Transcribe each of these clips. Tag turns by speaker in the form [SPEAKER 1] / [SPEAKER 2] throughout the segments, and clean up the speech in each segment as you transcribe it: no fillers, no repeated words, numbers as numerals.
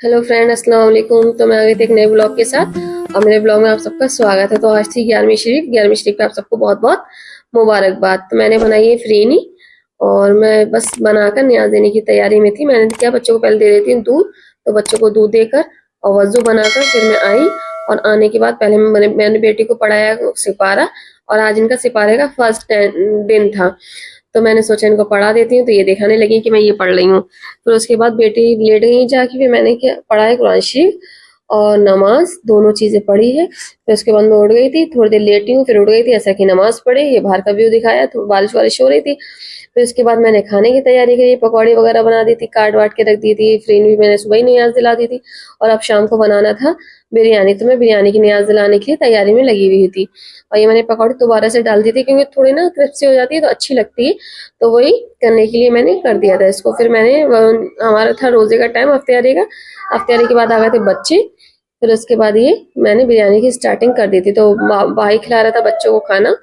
[SPEAKER 1] Hello friend, अस्सलाम वालेकुम। तो मैं आ गई थी एक नए ब्लॉग के साथ और मेरे ब्लॉग में आप सबका स्वागत है। तो आज थी 11वीं शरीफ पे आप सबको बहुत बहुत मुबारकबाद। तो मैंने बनाई है फ्रीनी और मैं बस बनाकर न्याज देने की तैयारी में थी। मैंने क्या बच्चों को पहले दे देती हूँ दूध, तो बच्चों को दूध देकर और वजू बनाकर फिर मैं आई। और आने के बाद पहले मैंने बेटी को पढ़ाया सिपारा, और आज इनका सिपारे का फर्स्ट दिन था। तो मैंने सोचा इनको पढ़ा देती हूँ, तो ये दिखाने लगी कि मैं ये पढ़ रही हूँ। फिर उसके बाद बेटी लेट गई जाके, फिर मैंने क्या पढ़ा है, कुरान शरीफ और नमाज दोनों चीजें पढ़ी है। फिर उसके बाद मैं उठ गई थी, थोड़ी देर लेटी हूँ, फिर उठ गई थी, ऐसा की नमाज पढ़ी। ये बाहर का व्यू दिखाया, तो बारिश वारिश हो रही थी। फिर उसके बाद मैंने खाने की तैयारी करी, पकौड़ी वगैरह बना दी थी, काट वाट के रख दी थी। फ्रीन भी मैंने सुबह ही न्याज दिला दी थी। और अब शाम को बनाना था बिरयानी, तो मैं बिरयानी की न्याज दिलाने के लिए तैयारी में लगी हुई थी। और ये मैंने पकौड़ी दोबारा से डाल दी थी, क्योंकि थोड़ी ना क्रिस्पी हो जाती है तो अच्छी लगती है। तो वही करने के लिए मैंने कर दिया था इसको। फिर मैंने हमारा था रोजे का टाइम, अफ्तारी का। अफ्तारी के बाद आ गए थे बच्चे। फिर उसके बाद ये मैंने बिरयानी की स्टार्टिंग कर दी थी। तो भाई खिला रहा था बच्चों को खाना,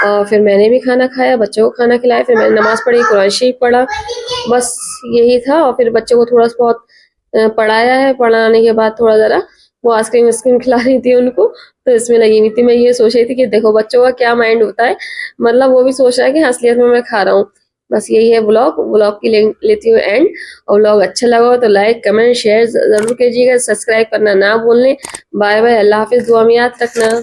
[SPEAKER 1] और फिर मैंने भी खाना खाया, बच्चों को खाना खिलाया। फिर मैंने नमाज पढ़ी, कुरान शरीफ पढ़ा, बस यही था। और फिर बच्चों को थोड़ा सा बहुत पढ़ाया है। पढ़ाने के बाद थोड़ा जरा वो आइसक्रीम वाइसक्रीम खिला रही थी उनको, तो इसमें लगी हुई थी। मैं ये सोच रही थी कि देखो बच्चों का क्या माइंड होता है, मतलब वो भी सोच रहा है कि असलियत में मैं खा रहा हूँ। बस यही है ब्लॉग। ब्लॉग की लेती हूँ एंड। और ब्लॉग अच्छा लगा हो तो लाइक कमेंट शेयर जरूर कीजिएगा, सब्सक्राइब करना ना भूलें। बाय बाय, अल्लाह हाफिज, दुआ में याद रखना।